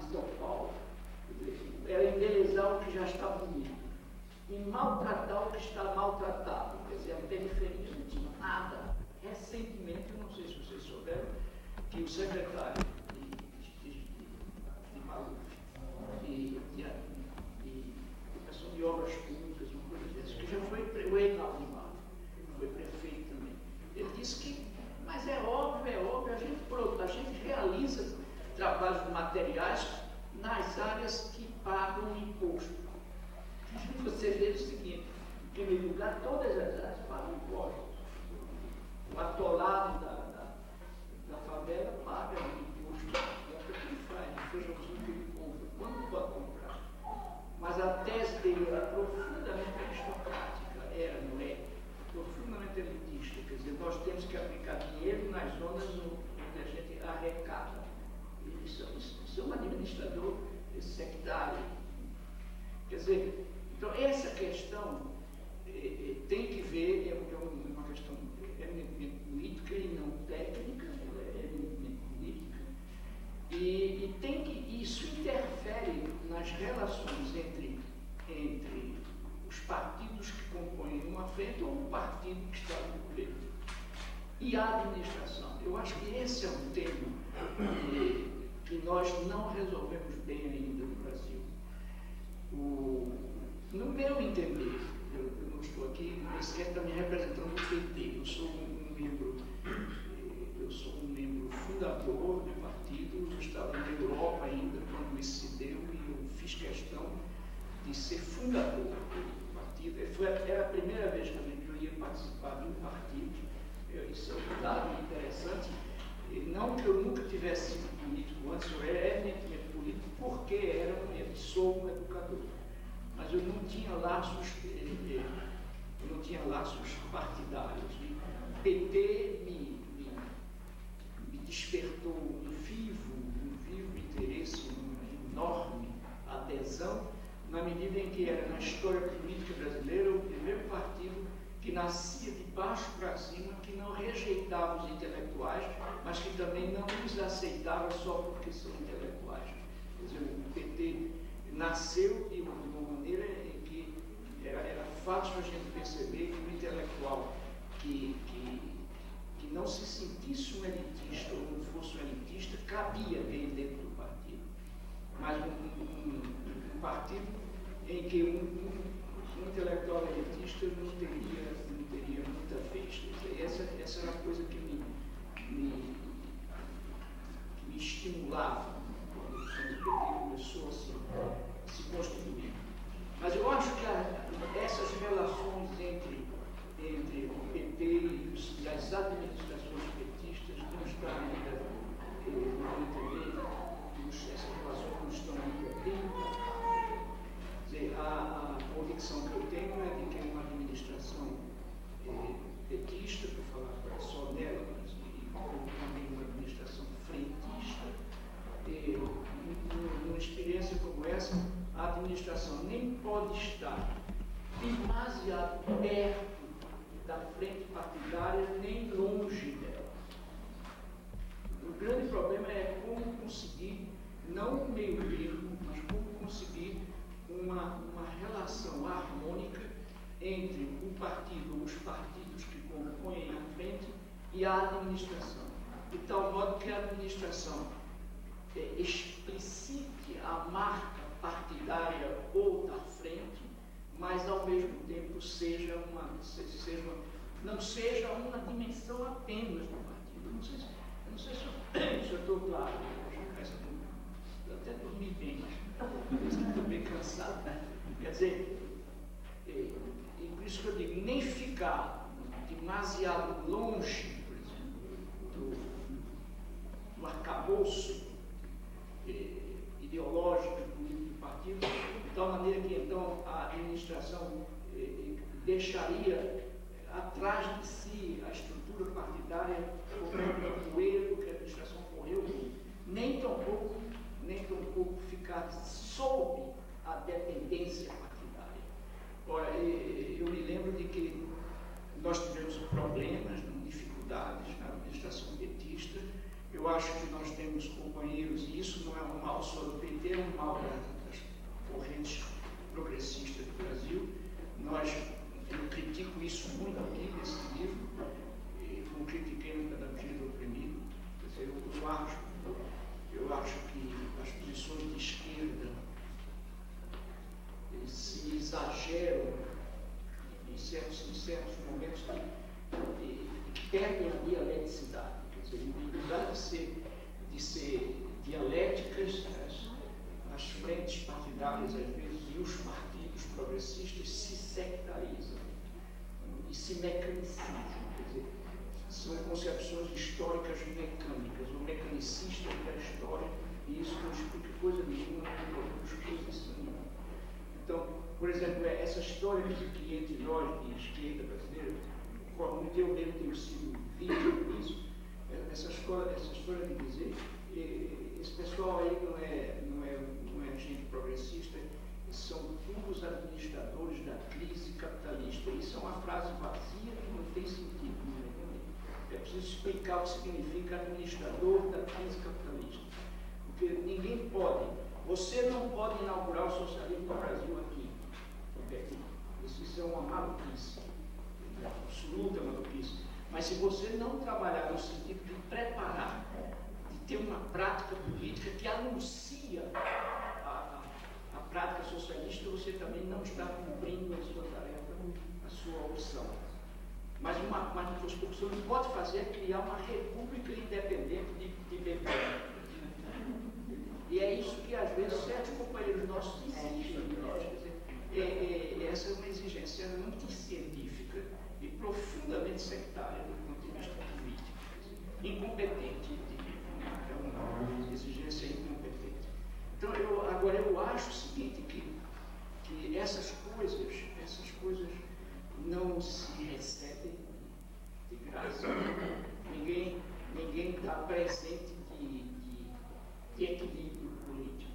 São Paulo, era embelezar o que já está bonito e maltratar o que está maltratado. Quer dizer, a periferia não tinha nada. Recentemente, eu não sei se vocês souberam, que o secretário de Maluf e educação de obras públicas, uma coisa dessas, que já foi o Reinaldo de Maluf, foi prefeito também. Ele disse que, mas é óbvio, a gente realiza trabalhos materiais nas áreas que pagam imposto. Você vê o seguinte, em primeiro lugar, todas as áreas pagam impostos. O atolado da favela paga imposto, é o que ele faz, o feijãozinho que ele compra, quando pode comprar. Mas a tese dele era profundamente aristocrática, não é? Profundamente elitista, quer dizer, nós temos que aplicar dinheiro nas zonas onde a gente arrecada. Isso é um administrador sectário. Quer dizer, então essa questão tem que ver, é uma questão eminentemente política e não técnica, ela é eminentemente política, e tem que, isso interfere nas relações entre os partidos que compõem uma frente ou o partido que está no governo e a administração. Eu acho que esse é um tema que nós não resolvemos bem ainda no Brasil. No meu entender, eu não estou aqui, nem sequer está me representando o PT, eu sou um membro fundador do partido, eu estava na Europa ainda quando isso se deu e eu fiz questão de ser fundador do partido. Era a primeira vez que eu ia participar de um partido, isso é um dado interessante. Não que eu nunca tivesse sido político antes, eu era eminentemente político porque sou um educador. Mas eu não tinha laços partidários. O PT me despertou um vivo interesse, uma enorme adesão, na medida em que era na história política brasileira o primeiro partido que nascia de baixo para cima, que não rejeitava os intelectuais, mas que também não os aceitava só porque são intelectuais. Quer dizer, o PT nasceu de uma maneira em que era fácil a gente perceber que o intelectual que não se sentisse um elitista ou não fosse um elitista, cabia bem dentro do partido. Mas um partido em que um intelectual elitista não teria muita vez. Essa era a coisa que me estimulava quando o PT começou a se constituir. Mas eu acho que essas relações entre o PT e as administrações petistas não estão ainda, no meu entender, essas relações não estão ainda bem tratadas. Quer dizer, a convicção que eu tenho é de que é uma administração petista, para falar só nela, mas também uma administração frentista. Numa experiência como essa, a administração nem pode estar demasiado perto da frente partidária, nem longe dela. O grande problema é como conseguir, não um meio termo, mas como conseguir uma relação harmônica entre o partido ou os partidos que compõem a frente e a administração, de tal modo que a administração explicite a marca partidária ou da frente, mas ao mesmo tempo não seja uma dimensão apenas do partido. Eu não sei se eu estou claro, eu até dormi bem, mas estou bem cansado. Quer dizer, e por isso que eu digo, nem ficar demasiado longe, por exemplo, do arcabouço ideológico e político do partido, de tal maneira que então a administração deixaria atrás de si a estrutura partidária como um poeiro que a administração correu, nem tampouco ficar sob a dependência partidária. Ora, eu me lembro de que nós tivemos problemas, dificuldades na administração petista, Eu acho que nós temos companheiros, e isso não é um mal só do PT, é um mal das correntes progressistas do Brasil. Eu critico isso muito aqui nesse livro, como critiquei no Pedagogia do Oprimido. Quer dizer, eu acho que as posições de esquerda se exageram em certos momentos que perdem a dialeticidade. Quer dizer, em lugar de ser dialéticas, as frentes partidárias, às vezes, e os partidos progressistas se sectarizam e se mecanicizam. Quer dizer, são concepções históricas mecânicas. O mecanicista da história, e isso não explica coisa nenhuma, não produz coisa nenhuma. Então, por exemplo, essa história de que entre nós, de esquerda brasileira, muito eu mesmo tenho sido vítima disso, essa história de dizer, esse pessoal aí não é gente progressista, são todos administradores da crise capitalista. Isso é uma frase vazia que não tem sentido. É preciso explicar o que significa administrador da crise capitalista. Porque ninguém pode, você não pode inaugurar o socialismo no Brasil aqui. Isso é uma maluquice, absoluta maluquice. Mas se você não trabalhar no sentido de preparar, de ter uma prática política que anuncia a prática socialista, você também não está cumprindo a sua tarefa, a sua opção. Mas uma coisa que você não pode fazer é criar uma república independente de BP. E é isso que, às vezes, certos companheiros nossos exigem de nós. Essa é uma exigência muito científica e profundamente sectária do ponto de vista político. Incompetente. É uma exigência incompetente. Então, eu acho o seguinte, que essas coisas não se recebem de graça. Ninguém está presente de equilíbrio político.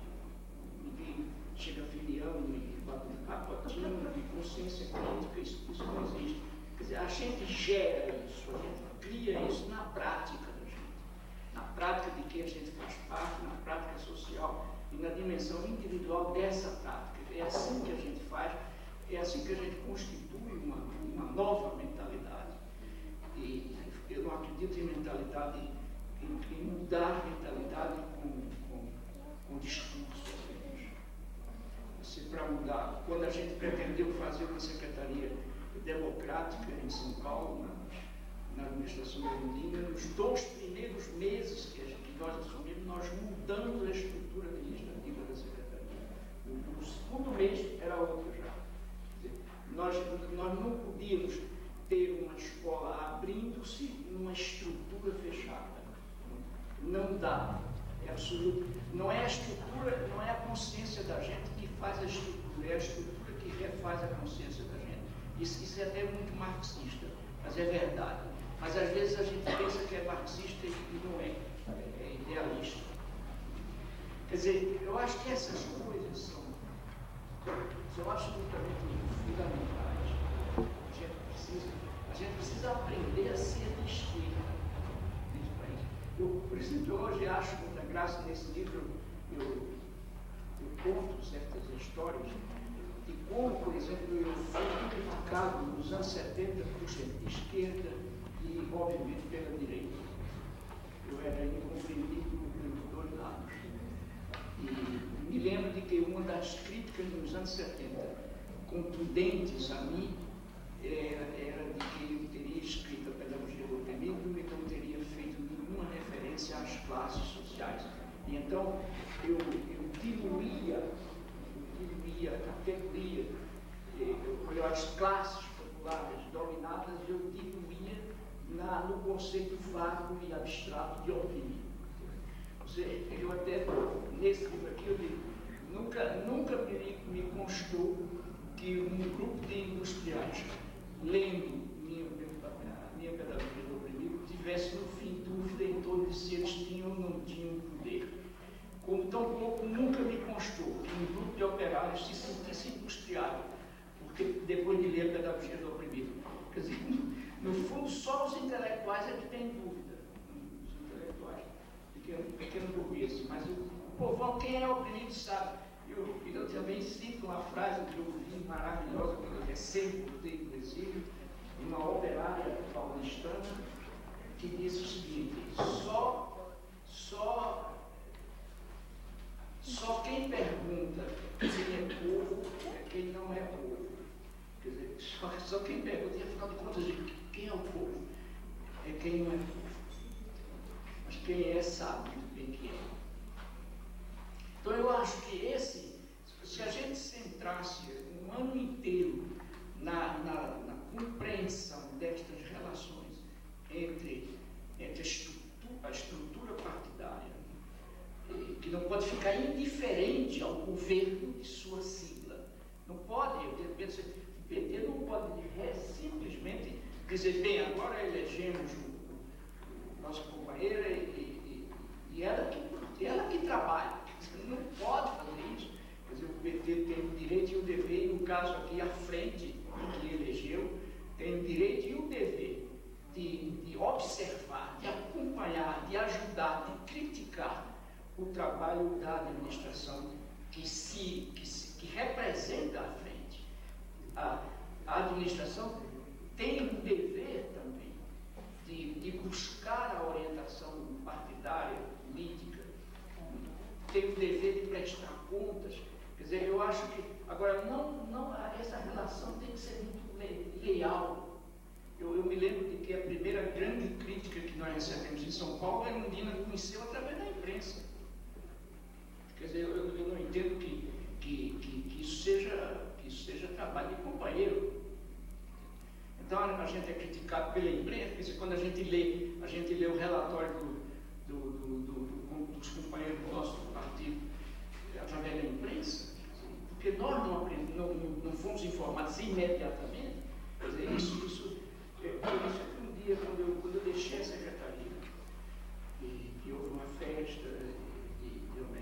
Ninguém chega filiando e batendo capotinho de consciência crítica, isso não existe. Quer dizer, a gente gera isso, a gente cria isso na prática da gente. Na prática de que a gente faz parte, na prática social e na dimensão individual dessa prática. É assim que a gente faz, é assim que a gente constitui uma nova mentalidade. E eu não acredito em mentalidade, em mudar a mentalidade com discurso. Para mudar, quando a gente pretendeu fazer uma secretaria democrática em São Paulo, na administração da Erundina, nos 2 primeiros meses que nós assumimos, nós mudamos a estrutura administrativa da secretaria. No segundo mês era outra já. Nós não podíamos ter uma escola abrindo-se numa estrutura fechada. Não dá. É absoluto. Não é a estrutura, não é a consciência da gente que faz a estrutura, é a estrutura que refaz a consciência da gente. Isso é até muito marxista, mas é verdade. Mas às vezes a gente pensa que é marxista e não é. É idealista. Quer dizer, eu acho que essas coisas são absolutamente fundamentais. A gente precisa aprender a ser de esquerda. Eu, por exemplo, hoje acho muita graça nesse livro, eu conto certas histórias de como, por exemplo, eu fui criticado nos anos 70 por gente de esquerda e, obviamente, pela direita. Eu era incompreendido por 2 lados. E me lembro de que uma das críticas nos anos 70, contundentes a mim, era de que eu teria escrito a Pedagogia do Oprimido e não teria feito nenhuma referência às classes sociais. E então eu diluía a categoria, as classes populares dominadas, eu diluía no conceito vago e abstrato de oprimir. Ou seja, eu até, nesse livro aqui, eu digo, nunca me constou que um grupo de industriais, lendo minha Pedagogia do Oprimido, tivesse, no fim, dúvida em torno de se eles tinham ou não tinham poder. Como tampouco nunca me constou que um grupo de operários se sentisse industriado, porque depois de ler a Pedagogia do Oprimido. Quer dizer, no fundo, só os intelectuais é que têm dúvida. Os intelectuais. pequeno burguês, mas o povão, quem é oprimido sabe. Eu também cito uma frase que eu vi maravilhosa quando eu recém voltei do exílio, uma operária paulistana, que disse o seguinte: só quem pergunta quem é povo é quem não é povo. Quer dizer, só quem pergunta, e afinal de contas, quem é o povo? É quem não é povo. Mas quem é sabe muito bem quem é. Então eu acho que se a gente centrasse um ano inteiro na compreensão destas relações entre a estrutura partidária, que não pode ficar indiferente ao governo de sua sigla. Não pode, o PT não pode simplesmente dizer, bem, agora elegemos o nosso companheiro e ela que trabalha. Não pode fazer isso. Quer dizer, o PT tem o direito e o dever, e no caso aqui, a frente que elegeu, tem o direito e o dever de observar, de acompanhar, de ajudar, de criticar o trabalho da administração que representa a frente. A administração tem o dever também de buscar a orientação partidária, política, tem o dever de prestar contas. Quer dizer, eu acho que, agora, essa relação tem que ser muito leal. Eu me lembro de que a primeira grande crítica que nós recebemos em São Paulo, a Erundina conheceu através da imprensa. Quer dizer, eu não entendo que isso seja trabalho de companheiro. Então a gente é criticado pela imprensa, porque quando a gente lê o relatório dos companheiros do nosso partido através da imprensa, porque nós não fomos informados imediatamente. Quer dizer, isso um dia, quando eu deixei a secretaria, e houve uma festa,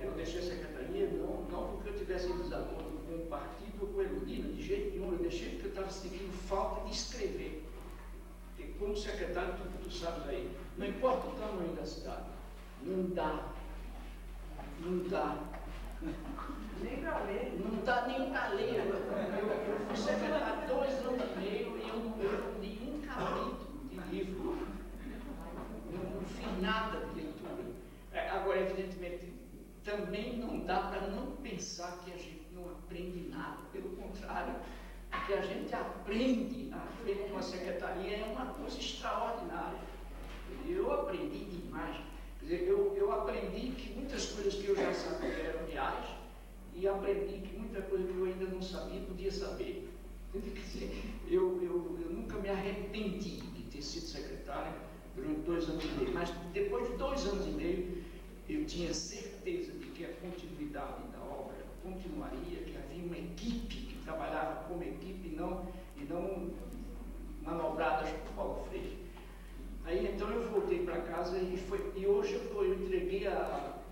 eu deixei a secretaria não porque eu tivesse em desacordo com o partido ou com a Erundina, de jeito nenhum. Eu deixei porque eu estava sentindo falta de escrever. Porque como secretário, tu sabes aí, não importa o tamanho da cidade, não dá. Nem para ler. Não dá nem para ler. Eu fui secretário 2 anos e meio e eu não li um capítulo de livro. Não fiz nada de leitura. Agora, evidentemente, também não dá para não pensar que a gente não aprende nada. Pelo contrário, o que a gente aprende à frente de uma secretaria é uma coisa extraordinária. Eu aprendi demais. Quer dizer, eu aprendi que muitas coisas que eu já sabia eram reais e aprendi que muita coisa que eu ainda não sabia, podia saber. Quer dizer, eu nunca me arrependi de ter sido secretário durante 2 anos e meio, mas depois de 2 anos e meio, eu tinha certeza de que a continuidade da obra continuaria, que havia uma equipe que trabalhava como equipe e não manobradas por Paulo Freire. Aí então eu voltei para casa e hoje eu entreguei ao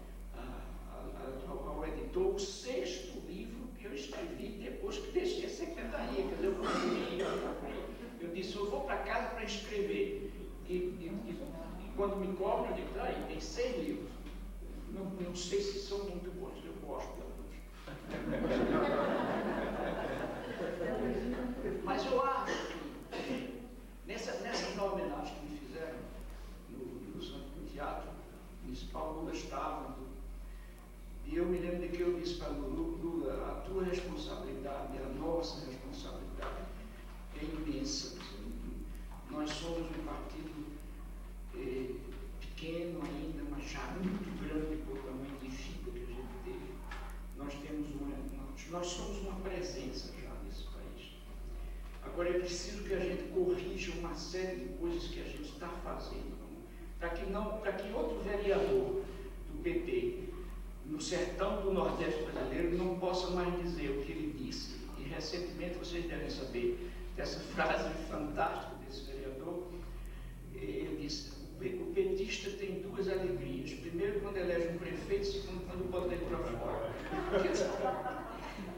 editor o 6º livro que eu escrevi depois que deixei a secretaria. Quer dizer, eu disse, eu vou para casa para escrever. E quando me cobram, eu digo, aí, tem 6 livros. Não sei se são muito bons, eu gosto de alguns. Mas eu acho que nessa nova homenagem que me fizeram no Teatro Municipal, Lula estava, e eu me lembro de que eu disse para Lula, a tua responsabilidade, a nossa responsabilidade é imensa. Nós somos um partido pequeno ainda, mas já muito grande por tamanho de vida que a gente teve. Nós somos uma presença já nesse país. Agora é preciso que a gente corrija uma série de coisas que a gente está fazendo, para que outro vereador do PT no sertão do Nordeste brasileiro não possa mais dizer o que ele disse. E recentemente vocês devem saber dessa frase fantástica desse vereador. Ele disse, o petista tem 2 alegrias. Primeiro, quando elege um prefeito, segundo, quando bota ele para fora.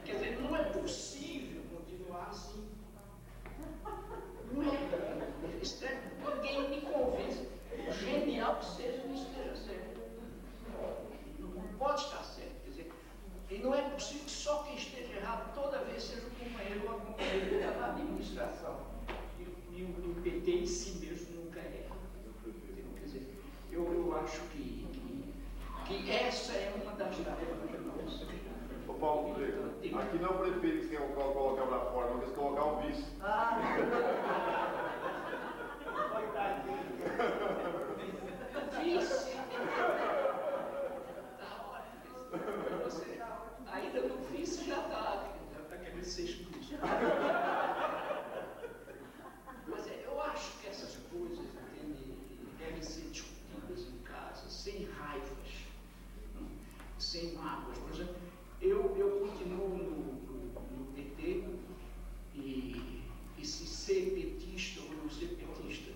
Quer dizer, não é possível continuar assim. Não é. Ninguém me convence. Genial que seja, não esteja certo. pode estar certo. Quer dizer, e não é possível que só quem esteja errado toda vez seja o companheiro ou a companheira que está na administração. E o PT em si mesmo nunca erra. Quer dizer, eu acho que essa é uma das tarefas que nós. Ô Paulo, aqui não é o prefeito que quer colocar para fora, não quer colocar o vice. Vice. Você, ainda no vice já está querendo ser expulso. Mas eu acho que essas coisas devem ser discutidas em casa, sem raivas, sem mágoas. Por exemplo, eu continuo no PT e se ser petista ou não ser petista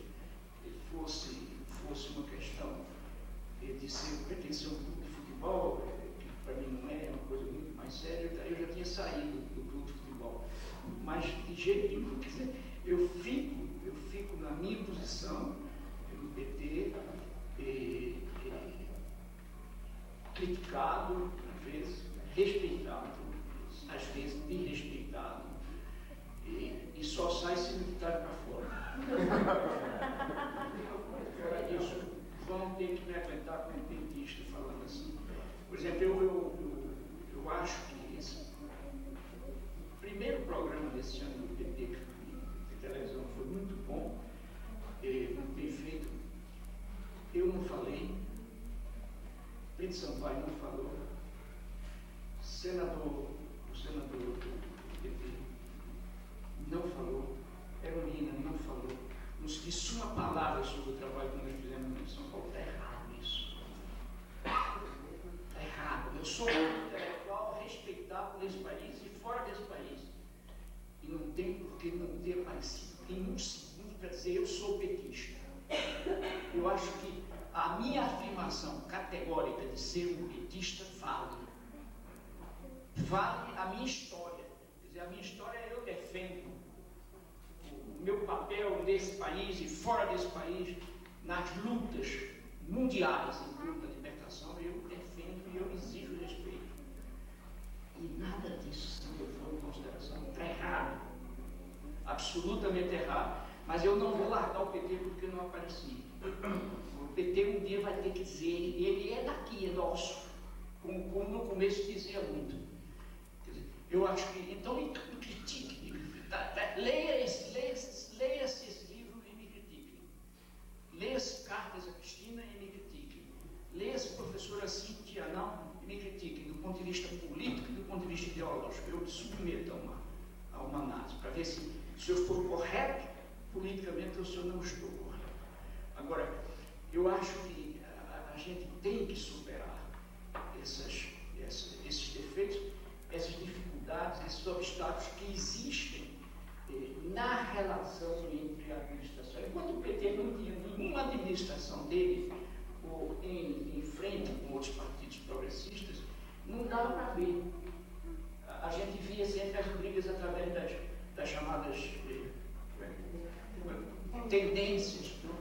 fosse uma questão de pertencer a um clube de futebol, que para mim não é uma coisa muito mais séria, eu já tinha saído do clube de futebol. Mas de jeito nenhum, quer dizer, eu fico na minha posição no PT, criticado, às vezes, respeitado, às vezes desrespeitado, e só sai se me botar para fora. Fora disso, vão ter que me aguentar como petista falando assim. Por exemplo, eu acho que esse primeiro programa desse ano do PT de televisão foi muito bom, muito bem feito. Eu não falei, Pedro Sampaio não falou, o senador do PT não falou, Carolina não falou, não se disse uma palavra sobre o trabalho que nós fizemos em São Paulo. Está errado isso. Está errado. Eu sou um intelectual respeitado nesse país e fora desse país. E não tem por que não ter aparecido em um segundo para dizer eu sou petista. Eu acho que a minha afirmação categórica de ser um petista vale a minha história. Quer dizer, a minha história eu defendo o meu papel nesse país e fora desse país, nas lutas mundiais em prol da libertação, eu defendo e eu exijo respeito. E nada disso se levou em consideração. Está errado. Absolutamente errado. Mas eu não vou largar o PT porque não apareci. O PT um dia vai ter que dizer, ele é daqui, é nosso. Como no começo dizia muito. Quer dizer, eu acho que, então, critique. Leia-se esse livro e me critique. Leia-se Cartas a Cristina e me critique. Leia-se Professora Cíntia Não e me critique, do ponto de vista político e do ponto de vista ideológico. Eu me submeto a uma análise, para ver se eu estou correto politicamente ou se eu não estou correto. Agora, eu acho que a gente tem que superar esses defeitos, essas dificuldades, esses obstáculos que existem na relação entre a administração. Enquanto o PT não tinha nenhuma administração dele, ou em frente com outros partidos progressistas, não dava para ver. A gente via sempre as brigas através das chamadas tendências. Não?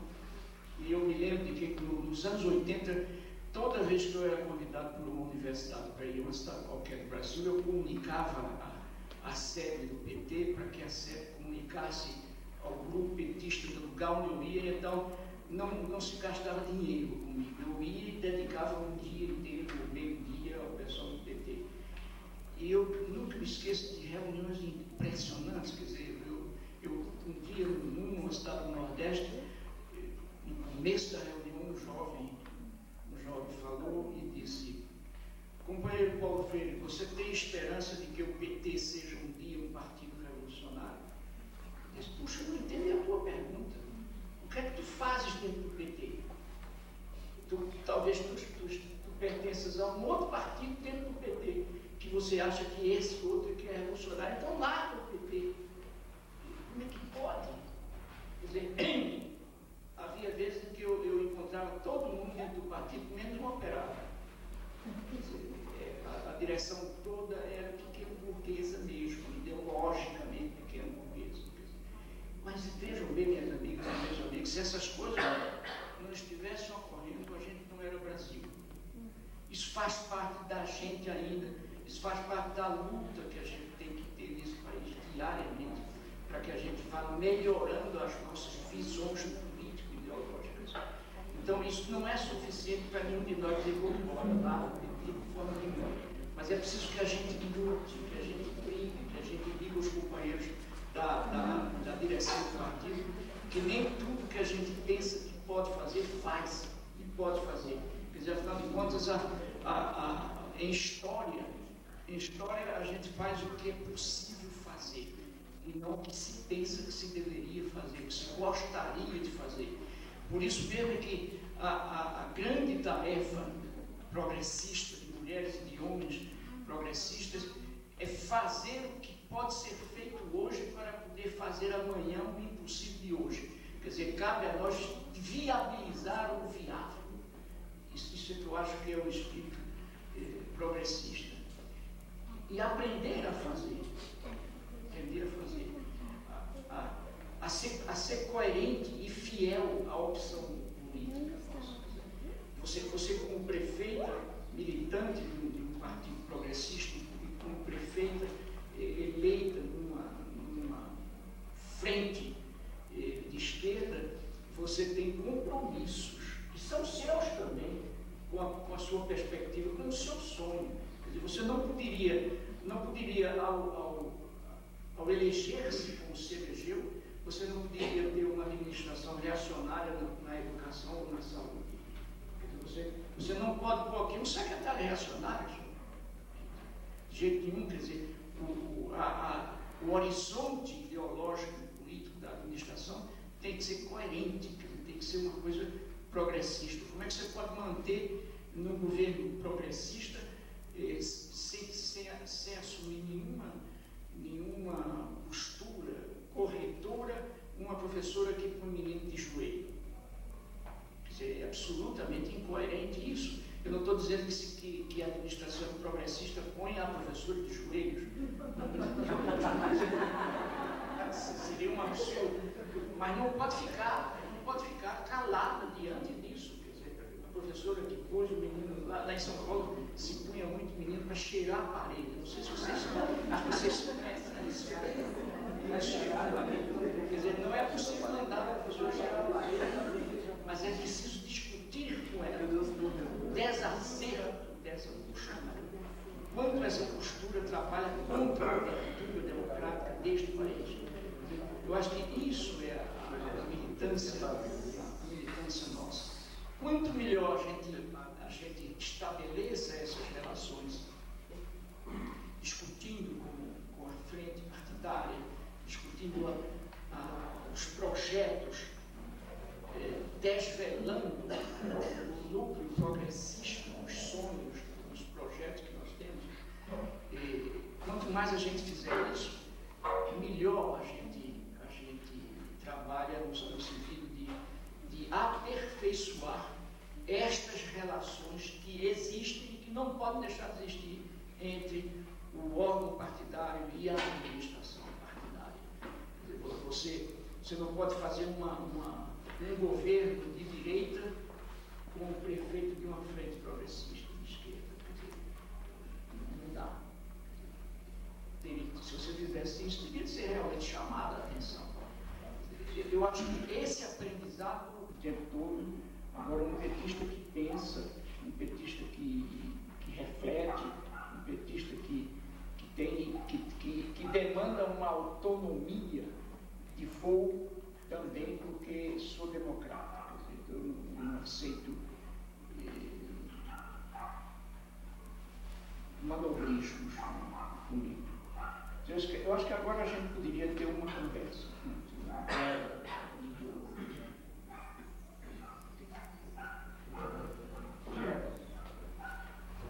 E eu me lembro de que nos anos 80, toda vez que eu era convidado por uma universidade para ir a uma cidade qualquer do Brasil, eu comunicava a sede do PT para que a sede comunicasse ao grupo petista do lugar onde eu ia, então não se gastava dinheiro comigo. Eu ia e dedicava um dia inteiro, meio-dia, ao pessoal do PT. E eu nunca me esqueço de reuniões impressionantes, quer dizer, eu um dia, numa cidade do Nordeste, no começo da reunião, um jovem falou e disse: companheiro Paulo Freire, você tem esperança de que o PT seja um dia um partido revolucionário? Eu disse: puxa, eu não entendi a tua pergunta. O que é que tu fazes dentro do PT? Talvez tu pertenças a um outro partido dentro do PT, que você acha que esse outro que é revolucionário, então larga o PT. Como é que pode? Quer dizer, havia vezes em que eu encontrava todo mundo dentro do partido, menos um operário. Quer dizer, a direção toda era pequeno burguesa mesmo, ideologicamente pequeno burguesa. Mas vejam bem, minhas amigas e meus amigos, se essas coisas não estivessem ocorrendo, a gente não era Brasil. Isso faz parte da gente ainda, isso faz parte da luta que a gente tem que ter nesse país diariamente, para que a gente vá melhorando as nossas visões político-ideológicas. Então, isso não é suficiente para nenhum de nós dizer, vou embora, tá? De forma nenhuma. Mas é preciso que a gente lute, que a gente brigue, que a gente diga aos companheiros da direção do partido que nem tudo que a gente pensa que pode fazer, faz e pode fazer. Quer dizer, afinal de contas, em história a gente faz o que é possível fazer e não o que se pensa que se deveria fazer, o que se gostaria de fazer. Por isso mesmo que a grande tarefa progressista de mulheres e de homens progressistas é fazer o que pode ser feito hoje para poder fazer amanhã o impossível de hoje. Quer dizer, cabe a nós viabilizar o viável. Isso é que eu acho que é o espírito progressista. E aprender a fazer. Aprender a fazer. A ser coerente e fiel à opção política. Você como prefeita, militante de um partido progressista, e como prefeita eleita numa frente de esquerda, você tem compromissos, que são seus também, com a sua perspectiva, com o seu sonho. Quer dizer, você não poderia ao eleger-se como se elegeu, você não poderia ter uma administração reacionária na educação ou na saúde. Você não pode pôr aqui um secretário reacionário, de jeito nenhum. Quer dizer, o horizonte ideológico e político da administração tem que ser coerente, quer dizer, tem que ser uma coisa progressista. Como é que você pode manter no governo progressista sem assumir nenhuma postura corretora, uma professora que põe menino de joelho? É absolutamente incoerente isso. Eu não estou dizendo que a administração progressista põe a professora de joelhos. Seria um absurdo. Mas não pode ficar calada diante disso. Quer dizer, a professora que pôs o menino lá em São Paulo se punha muito menino para cheirar a parede. Não sei se vocês conhecem isso. Cheirar a parede. Quer dizer, não é possível andar para a professora cheirar a parede. Mas é preciso discutir com ela o desacerto dessa postura. Quanto essa postura trabalha contra a cultura democrática deste país. Eu acho que isso é a militância nossa. Quanto melhor a gente estabeleça essas relações, discutindo com a frente partidária, discutindo os projetos, desvelando o núcleo progressista, os sonhos, os projetos que nós temos. Quanto mais a gente fizer isso, melhor a gente trabalha no sentido de aperfeiçoar estas relações que existem e que não podem deixar de existir entre o órgão partidário e a administração partidária. Você não pode fazer um governo de direita com o prefeito de uma frente progressista de esquerda. Não dá. Se você fizesse isso, teria de ser realmente chamada a atenção. Eu acho que esse aprendizado o tempo todo, agora um petista que pensa, um petista que reflete, um petista que demanda uma autonomia de voo também, porque sou democrata. Eu não aceito manobrismos comigo. Eu acho que agora a gente poderia ter uma conversa.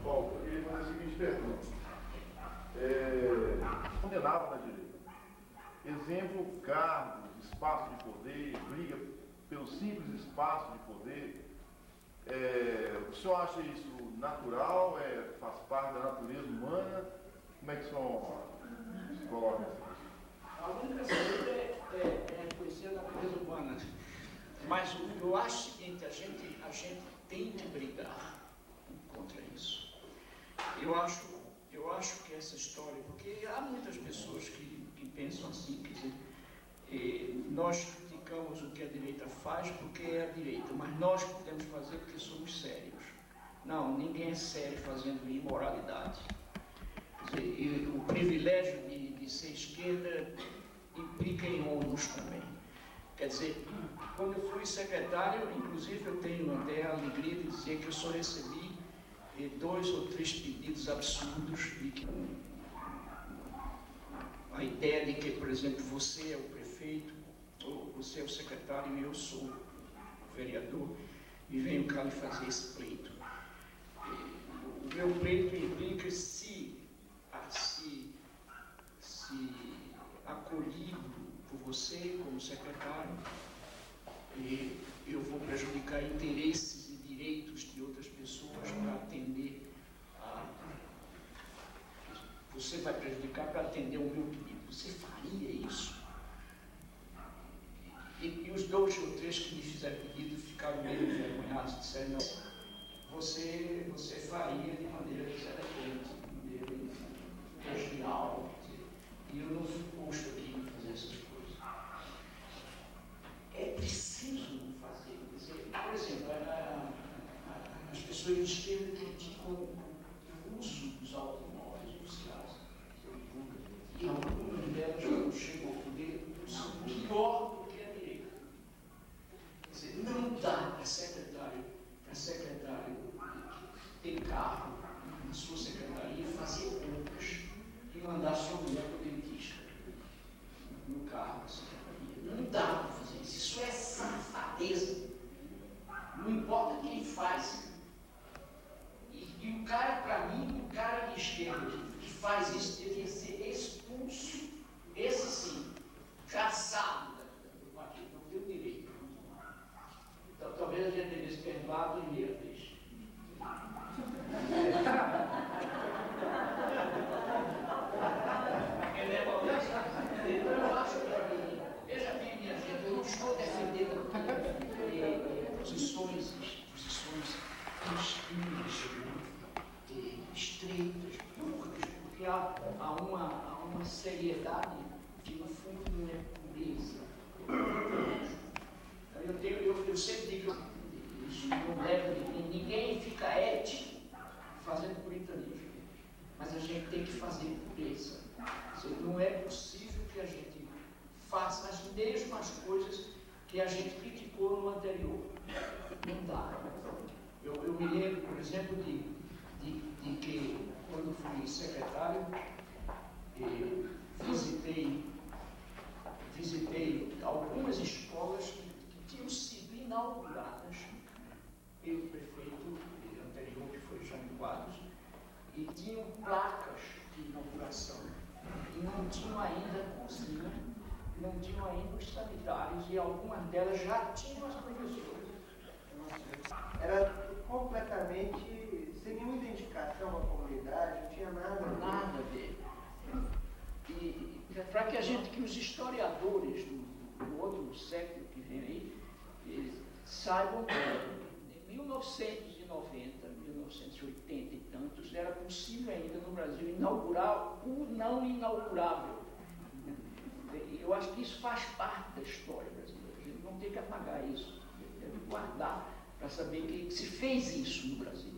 Paulo, eu queria fazer a seguinte pergunta. Condenava na direita. Exemplo, cargos, espaço de poder, briga pelo simples espaço de poder. O senhor acha isso natural? Faz parte da natureza humana? Como é que o senhor se coloca nessa questão? A única saída é conhecer a natureza humana. Mas eu acho o seguinte, a gente tem que brigar contra isso. Eu acho que essa história, porque há muitas pessoas que pensam assim, quer dizer, nós criticamos o que a direita faz porque é a direita, mas nós podemos fazer porque somos sérios. Não, ninguém é sério fazendo imoralidade. Quer dizer, o privilégio de ser esquerda implica em ônus também. Quer dizer, quando eu fui secretário, inclusive eu tenho até a alegria de dizer que eu só recebi 2 ou 3 pedidos absurdos de que a ideia de que, por exemplo, você é o prefeito, ou você é o secretário e eu sou o vereador, e venho cá lhe fazer esse pleito. O meu pleito implica se acolhido por você como secretário, eu vou prejudicar interesses e direitos de outras pessoas para atender você vai prejudicar para atender o meu pedido. Você faria isso? E os 2 ou 3 que me fizeram pedido ficaram meio envergonhados, disseram, não, você faria de maneira deselegante, de maneira original, e eu não fui posto aqui em fazer essas coisas. É preciso fazer, quer dizer, por exemplo, as pessoas de esquerda criticam o uso dos automóveis, dos carros. E algumas delas, quando chegam ao poder, são pior do que a direita. Quer dizer, não dá para secretário ter carro na sua secretaria, fazer compras e mandar sua mulher para o dentista no carro da secretaria. Não dá para fazer isso. Isso é safadeza. Não importa quem faz. E o cara, para mim, o cara de esquerda que faz isso deveria ser expulso, esse sim, caçado do partido, não tem o direito. Então, talvez a gente devesse perdoar a primeira vez. Então, eu acho que, veja bem, minha gente, eu não estou defendendo posições estreitas, porque há uma seriedade que no fundo não é pureza. Eu sempre digo isso, não deve, ninguém fica ético fazendo puritanismo, mas a gente tem que fazer pureza. Não é possível que a gente faça as mesmas coisas que a gente criticou no anterior. Não dá. Eu me lembro, por exemplo, de que, quando fui secretário, visitei algumas escolas que tinham sido inauguradas pelo prefeito anterior, que foi Jânio Quadros, e tinham placas de inauguração. E não tinham ainda cozinha, não tinham ainda os sanitários, e algumas delas já tinham as professoras. Era completamente sem nenhuma identificação com a comunidade, não tinha nada a ver. E para que os historiadores do outro século que vem aí, saibam que em 1990, 1980 e tantos, era possível ainda no Brasil inaugurar o não inaugurável. Eu acho que isso faz parte da história brasileira. A gente não tem que apagar isso, deve guardar para saber que se fez isso no Brasil.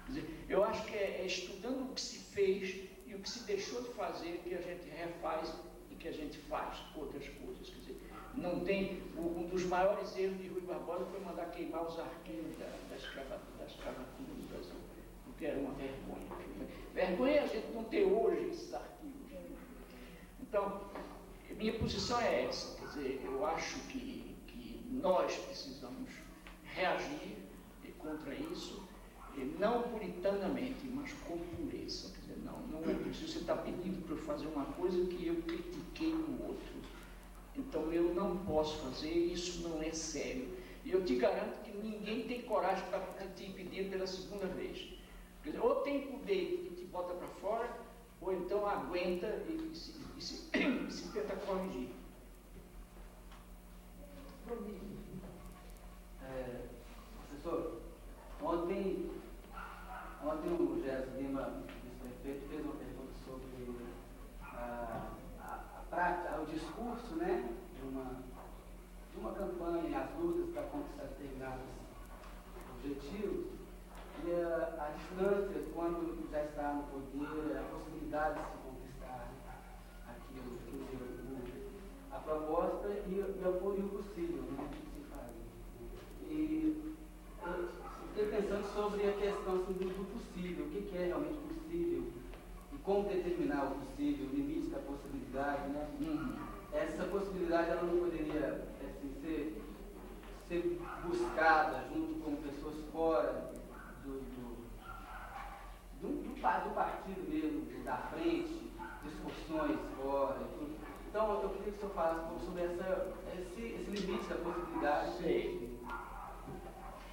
Quer dizer, eu acho que é estudando o que se fez e o que se deixou de fazer que a gente refaz e que a gente faz outras coisas. Quer dizer, não tem, um dos maiores erros de Rui Barbosa foi mandar queimar os arquivos da escravatura no Brasil, porque era uma vergonha. Vergonha é a gente não ter hoje esses arquivos. Então, minha posição é essa, quer dizer, eu acho que nós precisamos reagir contra isso, não puritanamente, mas com pureza. Quer dizer, não é preciso. Você está pedindo para eu fazer uma coisa que eu critiquei no outro. Então eu não posso fazer, isso não é sério. E eu te garanto que ninguém tem coragem para te pedir pela segunda vez. Quer dizer, ou tem poder e te bota para fora, ou então aguenta e se tenta corrigir. Professor, ontem o Gerson Lima curso, né, de uma campanha, as lutas para conquistar determinados objetivos, e a distância, quando já está no poder, a possibilidade de se conquistar a proposta e o possível, né, que se faz. E eu fiquei pensando sobre a questão assim, do possível, o que é realmente possível, e como determinar o possível, o limite da possibilidade, né? Essa possibilidade ela não poderia assim, ser buscada junto com pessoas fora do partido mesmo, da frente, discussões fora e tudo. Então, eu queria que o senhor falasse um pouco sobre esse limite da possibilidade. Sei.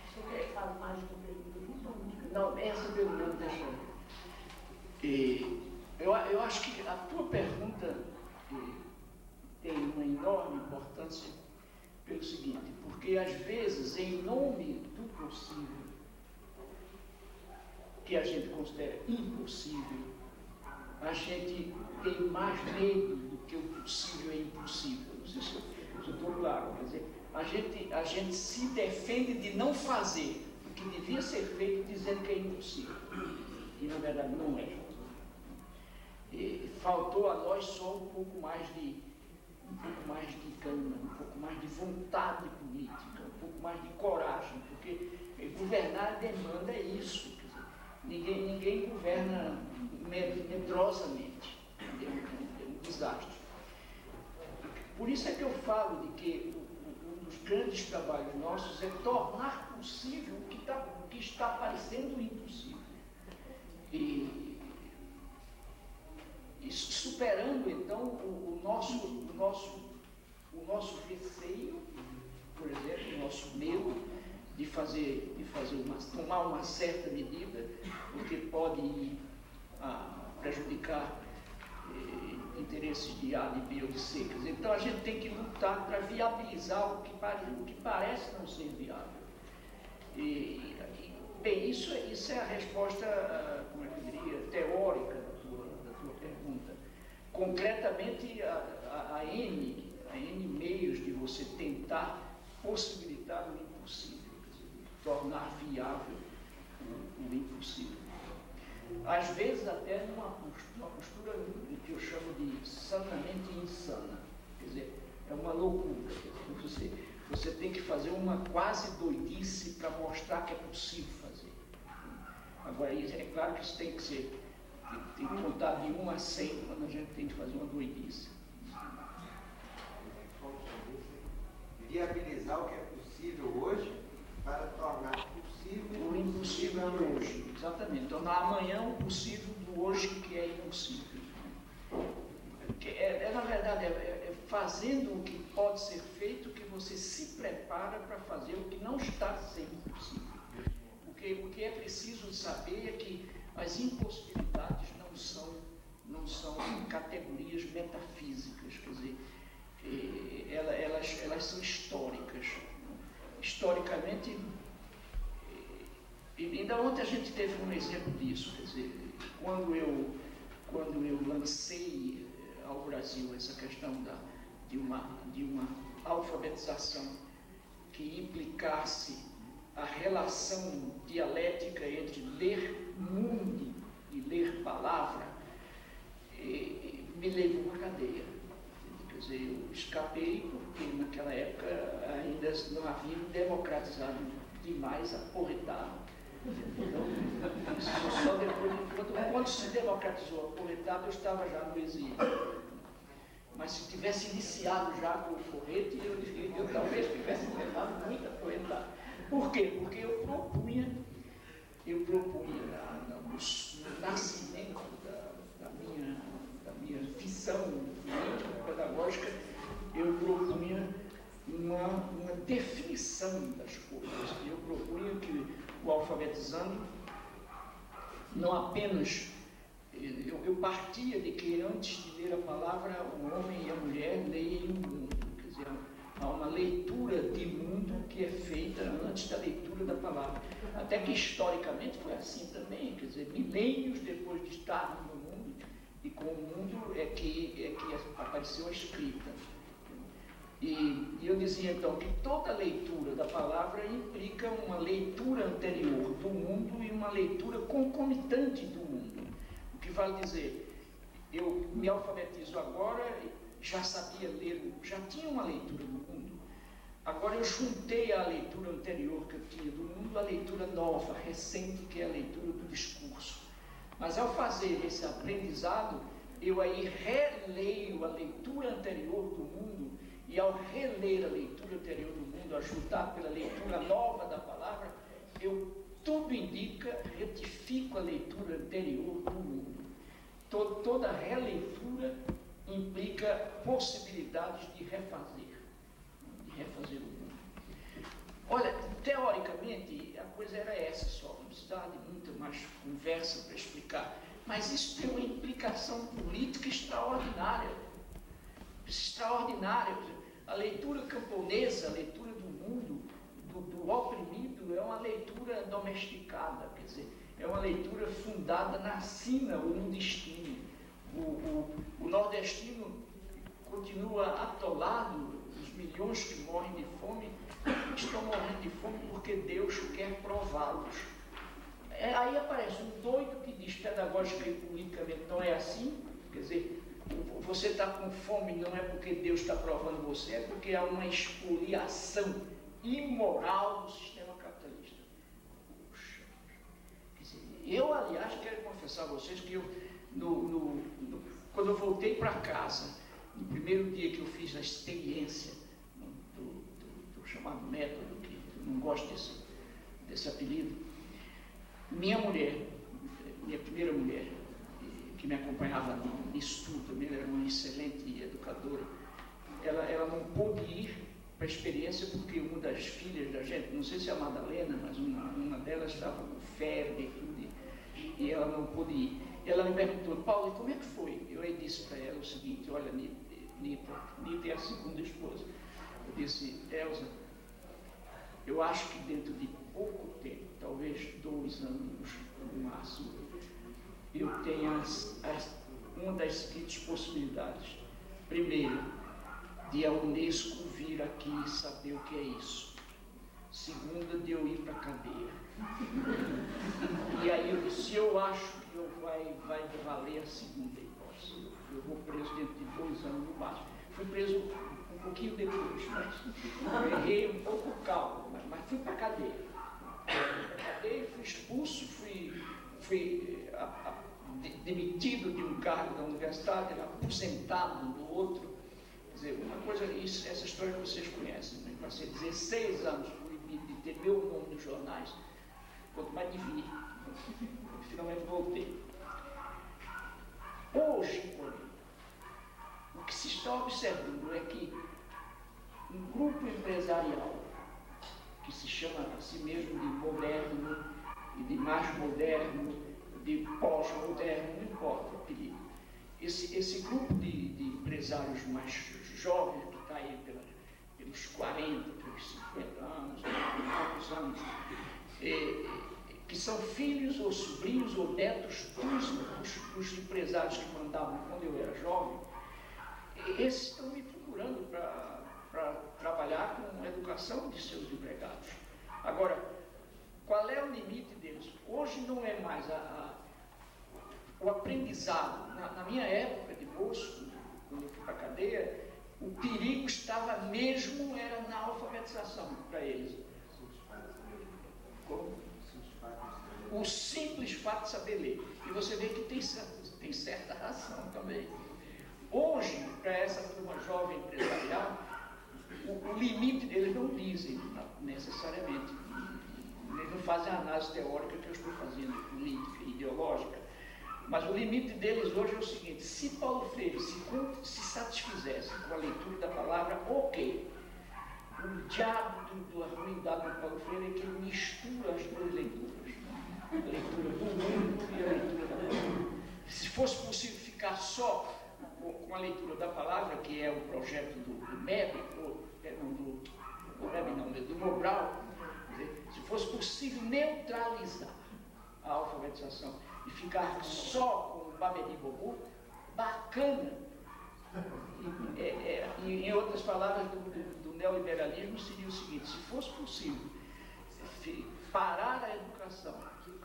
Você quer que fale mais da pergunta? Não, essa pergunta deixa eu acho que a tua pergunta tem uma enorme importância pelo seguinte, porque às vezes, em nome do possível, que a gente considera impossível, a gente tem mais medo do que o possível é impossível. Não sei se eu estou claro, quer dizer, a gente se defende de não fazer o que devia ser feito dizendo que é impossível. E na verdade não é. E faltou a nós só um pouco mais de gana, um pouco mais de vontade política, um pouco mais de coragem, porque governar demanda isso. Ninguém governa medrosamente. É um desastre. Por isso é que eu falo de que um dos grandes trabalhos nossos é tornar possível o que está parecendo impossível. E superando então o nosso receio, por exemplo, o nosso medo de tomar uma certa medida, porque pode ir a prejudicar interesses de A, de B ou de C. Quer dizer, então a gente tem que lutar para viabilizar o que parece não ser viável. Bem, isso é a resposta, como é que eu diria, teórica da tua pergunta. Concretamente, há N meios de você tentar possibilitar o impossível, quer dizer, tornar viável o impossível. Às vezes até numa postura que eu chamo de sanamente insana, quer dizer, é uma loucura, quer dizer, você tem que fazer uma quase doidice para mostrar que é possível fazer. Agora, é claro que isso tem que contar de 1 a 100 quando a gente tem que fazer uma doidice. Viabilizar o que é possível hoje para tornar possível O impossível de hoje, exatamente. Tornar amanhã o possível do hoje que é impossível. Na verdade, fazendo o que pode ser feito que você se prepara para fazer o que não está sendo possível. O que é preciso saber é que as impossibilidades não são categorias metafísicas, quer dizer, elas são históricas. Historicamente, e ainda ontem a gente teve um exemplo disso, quer dizer, quando eu lancei ao Brasil essa questão de uma alfabetização que implicasse a relação dialética entre ler mundo e ler palavra, me levou à cadeia. Quer dizer, eu escapei porque naquela época ainda não havia democratizado demais a porretada. Então, só depois, quando se democratizou a porretada, eu estava já no exílio. Mas se tivesse iniciado já com o porrete, eu talvez tivesse levado muita porretada. Por quê? Porque eu propunha no nascimento da minha visão pedagógica, eu propunha uma definição das coisas. Eu propunha que o alfabetizando não apenas... Eu partia de que antes de ler a palavra, o homem e a mulher leem o mundo. Quer dizer, há uma leitura de mundo que é feita antes da leitura da palavra. Até que historicamente foi assim também, quer dizer, milênios depois de estar no mundo, e com o mundo é que apareceu a escrita. E eu dizia então que toda leitura da palavra implica uma leitura anterior do mundo e uma leitura concomitante do mundo. O que vale dizer, eu me alfabetizo agora, já sabia ler, já tinha uma leitura do mundo. Agora eu juntei à leitura anterior que eu tinha do mundo a leitura nova, recente, que é a leitura do discurso. Mas ao fazer esse aprendizado, eu aí releio a leitura anterior do mundo, e ao reler a leitura anterior do mundo, ajudar pela leitura nova da palavra, eu, tudo indica, retifico a leitura anterior do mundo. Toda releitura implica possibilidades de refazer o mundo. Olha, teoricamente, a coisa era essa só, não precisava de muita mais conversa para explicar, mas isso tem uma implicação política extraordinária. A leitura camponesa, a leitura do mundo, do oprimido, é uma leitura domesticada, quer dizer, é uma leitura fundada na sina ou no destino. O nordestino continua atolado, os milhões que morrem de fome, estão morrendo de fome porque Deus quer prová-los. Aí aparece um doido que diz pedagógica e politicamente não é assim, quer dizer, você está com fome não é porque Deus está provando você, é porque há uma expoliação imoral do sistema capitalista. Puxa. Quer dizer, eu, aliás, quero confessar a vocês que eu, quando eu voltei para casa, no primeiro dia que eu fiz a experiência do chamado método, que eu não gosto desse apelido, minha primeira mulher, que me acompanhava nisso tudo, também era uma excelente educadora, ela não pôde ir para a experiência porque uma das filhas da gente, não sei se é a Madalena, mas uma delas estava com febre e ela não pôde ir. Ela me perguntou, Paulo, e como é que foi? Eu aí disse para ela o seguinte, olha, Nita é a segunda esposa. Eu disse, Elza, eu acho que dentro de pouco tempo, talvez 2 anos no máximo, eu tenho uma das seguintes possibilidades. Primeiro, de a Unesco vir aqui e saber o que é isso. Segunda, de eu ir para a cadeia. E aí eu disse, eu acho que vai valer a segunda hipótese. Eu vou preso dentro de 2 anos no máximo. Fui preso um pouquinho depois, mas errei um pouco o cálculo, mas fui para a cadeia. Fui expulso, fui demitido de um cargo da universidade, aposentado do outro. Quer dizer, uma coisa, essa história que vocês conhecem, né? Passei 16 anos proibido de ter meu nome nos jornais, quanto mais de vir. Finalmente voltei. Hoje, porém, o que se está observando é que um grupo empresarial que se chama a si mesmo de moderno e de mais moderno, de pós-moderno, não importa o apelido. Esse grupo de empresários mais jovens, que está aí pelos 40, pelos 50 anos, poucos anos, que são filhos ou sobrinhos ou netos dos empresários que mandavam quando eu era jovem, esses estão me procurando para trabalhar com a educação de seus empregados. Agora, qual é o limite deles? Hoje não é mais o aprendizado. Na minha época de moço, quando eu fui para a cadeia, o perigo estava mesmo, era na alfabetização para eles. O simples fato de saber ler. E você vê que tem certa razão também. Hoje, para essa turma jovem empresarial, o limite deles não dizem necessariamente. Eles não fazem a análise teórica que eu estou fazendo, política, ideológica. Mas o limite deles hoje é o seguinte: se Paulo Freire se satisfizesse com a leitura da palavra, ok. O diabo da ruindade do Paulo Freire é que ele mistura as duas leituras. A leitura do mundo e a leitura da palavra. Se fosse possível ficar só com a leitura da palavra, que é o projeto do MEB, do Mobral, se fosse possível neutralizar a alfabetização e ficar só com o Babedi Bobu, bacana. E em outras palavras, do neoliberalismo seria o seguinte: se fosse possível parar a educação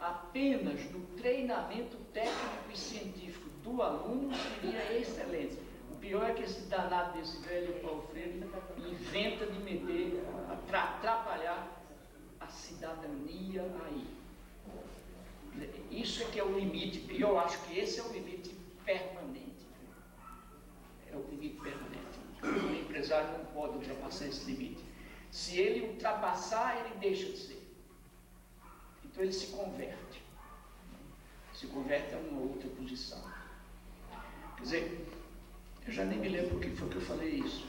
apenas no treinamento técnico e científico do aluno, seria excelente. O pior é que esse danado desse velho Paulo Freire inventa de meter, para atrapalhar a cidadania aí. Isso é que é o limite, e eu acho que esse é o limite permanente. É o limite permanente. O empresário não pode ultrapassar esse limite. Se ele ultrapassar, ele deixa de ser. Então ele se converte. Se converte a uma outra posição. Quer dizer, eu já nem me lembro por que foi que eu falei isso.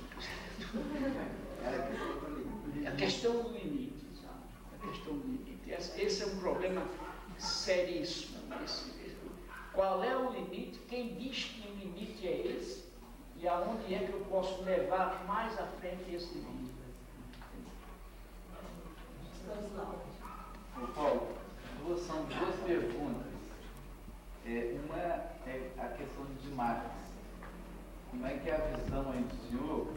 A questão do limite, sabe? A questão do limite. Esse é um problema seríssimo. Qual é o limite? Quem diz que o limite é esse? E aonde é que eu posso levar mais à frente esse limite? Ô Paulo, são duas perguntas. Uma é a questão de Marx. Como é que é a visão aí do senhor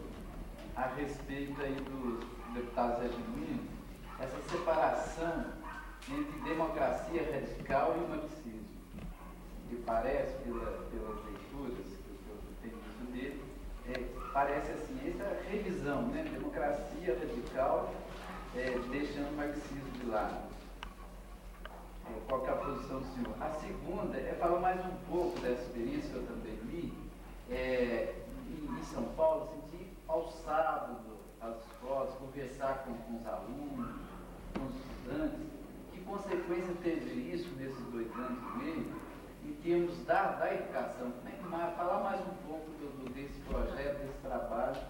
a respeito aí do deputado Zé Genuíno, essa separação entre democracia radical e marxismo? Que parece, pelas leituras que eu tenho visto dele, parece assim, essa revisão, né? Democracia radical, deixando o marxismo de lado. Qual que é a posição do senhor? A segunda é falar mais um pouco dessa experiência que eu também li, em São Paulo, senti ao sábado, às escolas, conversar com os alunos, com os estudantes, que consequência teve isso nesses 2 anos e meio, em termos da educação. Falar mais um pouco desse projeto, desse trabalho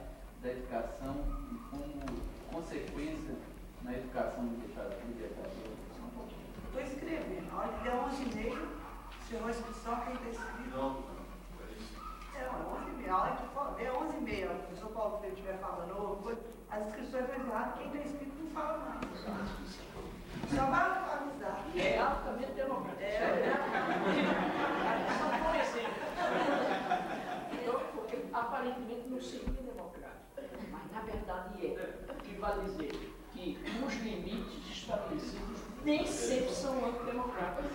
da educação e como consequência na educação libertadora. Estou escrevendo. A hora que der 11h30, chegou a inscrição, quem está inscrito? Não. 11h30. A hora que der 11h30, o professor Paulo Freire estiver falando, as inscrições vão encerrar, quem está inscrito não fala mais. Só vai avisar. E é altamente democrático. Só por exemplo. Então, porque aparentemente não seria democrático, mas na verdade é. O que vai dizer que os limites estabelecidos nem sempre são antidemocráticos.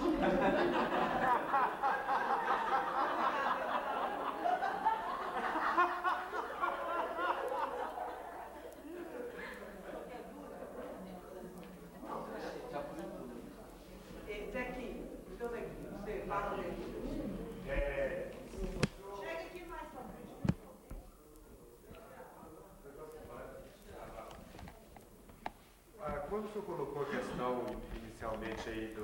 Daqui, então daqui, você fala daqui. Chega aqui mais pra frente. Quando o senhor colocou a questão inicialmente aí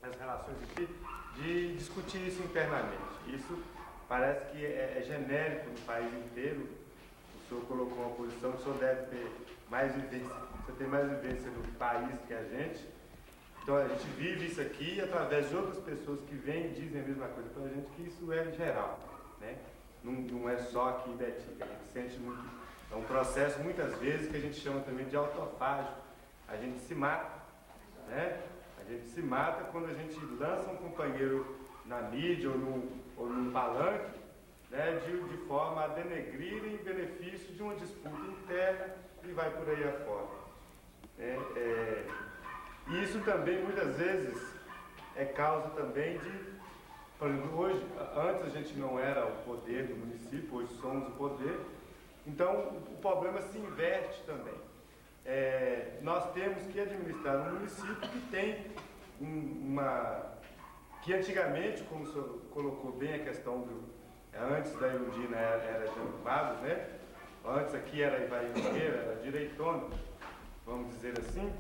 das relações aqui, de discutir isso internamente, isso parece que é genérico no país inteiro. O senhor colocou uma posição que o senhor deve ter mais vivência, você tem mais vivência no país que a gente. Então a gente vive isso aqui através de outras pessoas que vêm e dizem a mesma coisa para a gente, que isso é geral, né? Não é só aqui em Betim, a gente sente muito. É um processo muitas vezes que a gente chama também de autofágio. A gente se mata, né? A gente se mata quando a gente lança um companheiro na mídia ou num palanque, né? De forma a denegrir em benefício de uma disputa interna e vai por aí afora. E isso também, muitas vezes, é causa também de, por exemplo, hoje, antes a gente não era o poder do município, hoje somos o poder, então o problema se inverte também. Nós temos que administrar um município que tem que antigamente, como o senhor colocou bem a questão antes da Erundina era Jânio Quadros, né? Antes aqui era Ivaí Nogueira, era direitona, vamos dizer assim.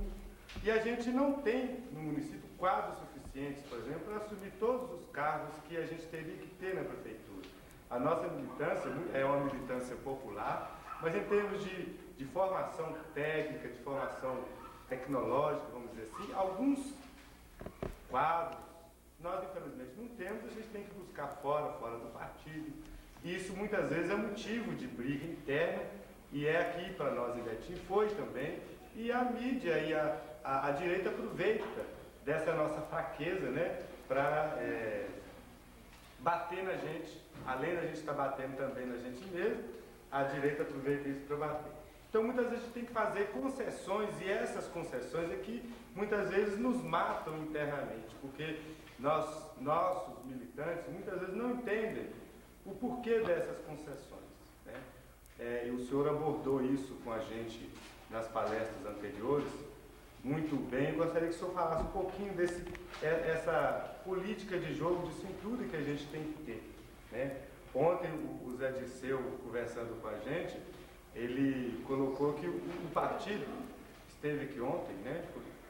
E a gente não tem no município quadros suficientes, por exemplo, para assumir todos os cargos que a gente teria que ter na prefeitura. A nossa militância é uma militância popular, mas em termos de formação técnica, de formação tecnológica, vamos dizer assim, alguns quadros nós infelizmente não temos, a gente tem que buscar fora do partido. E isso muitas vezes é motivo de briga interna, e é aqui para nós em Betim, foi também. E a mídia e a direita aproveita dessa nossa fraqueza, né, para bater na gente, além da gente estar batendo também na gente mesmo, a direita aproveita isso para bater. Então, muitas vezes a gente tem que fazer concessões, e essas concessões é que muitas vezes nos matam internamente, porque nossos militantes muitas vezes não entendem o porquê dessas concessões, né? E o senhor abordou isso com a gente nas palestras anteriores muito bem. Eu gostaria que o senhor falasse um pouquinho essa política de jogo de cintura que a gente tem que ter, né? Ontem o Zé Dirceu, conversando com a gente, ele colocou que o partido esteve aqui ontem, né?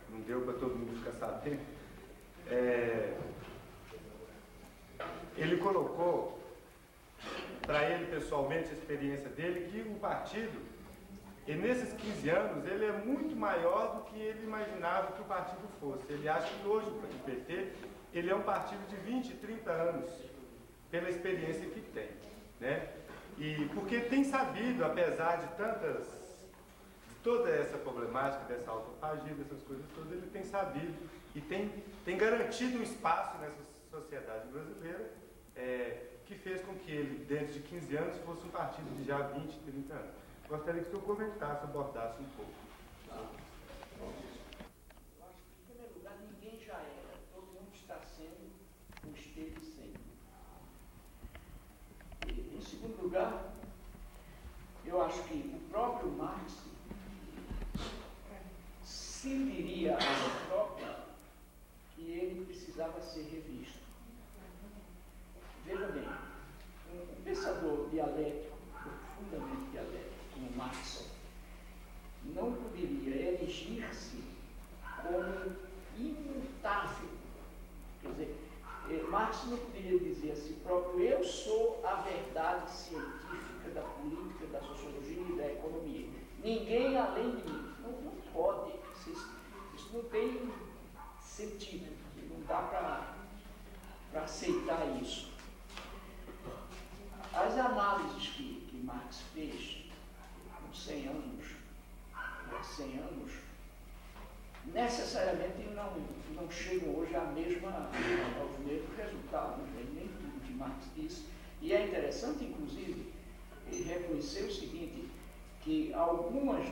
Não deu para todo mundo ficar sabendo. Ele colocou para ele pessoalmente a experiência dele que o partido, e nesses 15 anos, ele é muito maior do que ele imaginava que o partido fosse. Ele acha que hoje o PT ele é um partido de 20, 30 anos, pela experiência que tem, né? E porque tem sabido, apesar de toda essa problemática dessa autofagia, dessas coisas todas, ele tem sabido e tem garantido um espaço nessa sociedade brasileira que fez com que ele, dentro de 15 anos, fosse um partido de já 20, 30 anos. Gostaria que o senhor comentasse, abordasse um pouco. Eu acho que, em primeiro lugar, ninguém já era, todo mundo está sendo ou esteve sendo. E, em segundo lugar, eu acho que o próprio Marx se diria a si próprio que ele precisava ser revisto. Veja bem, um pensador dialético, profundamente dialético, como Marx, não poderia erigir-se como imutável. Quer dizer, Marx não poderia dizer a si próprio: eu sou a verdade científica da política, da sociologia e da economia. Ninguém além de mim. Não pode. Isso não tem sentido. Não dá para aceitar isso. As análises que Marx fez com 100 anos, necessariamente não chegam hoje aos mesmos resultados, nem tudo que Marx disse. E é interessante, inclusive, reconhecer o seguinte, que algumas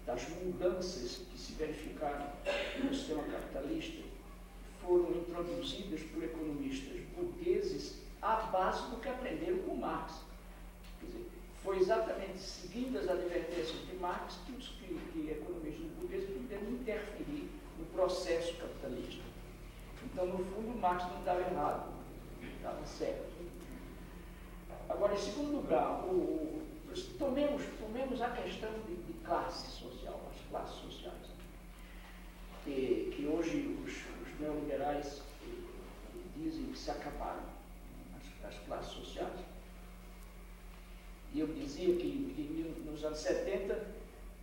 das mudanças que se verificaram no sistema capitalista foram introduzidas por economistas burgueses à base do que aprenderam com Marx. Quer dizer, foi exatamente seguindo as advertências de Marx que economistas burgueses puderam interferir no processo capitalista. Então, no fundo, Marx não estava errado, estava certo. Agora, em segundo lugar, tomemos a questão de classe social, as classes sociais, que hoje os neoliberais dizem que se acabaram, as classes sociais. E eu dizia que nos anos 70,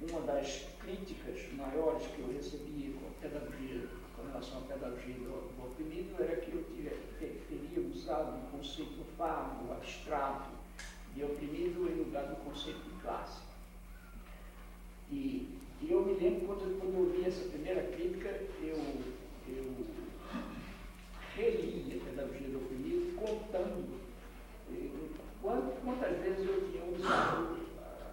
uma das críticas maiores que eu recebia com relação à pedagogia do oprimido era que eu teria usado um conceito vago, abstrato, de oprimido em lugar do conceito de classe. E eu me lembro, quando eu ouvi essa primeira crítica, eu reli a pedagogia do oprimido, contando quantas vezes eu tinha usado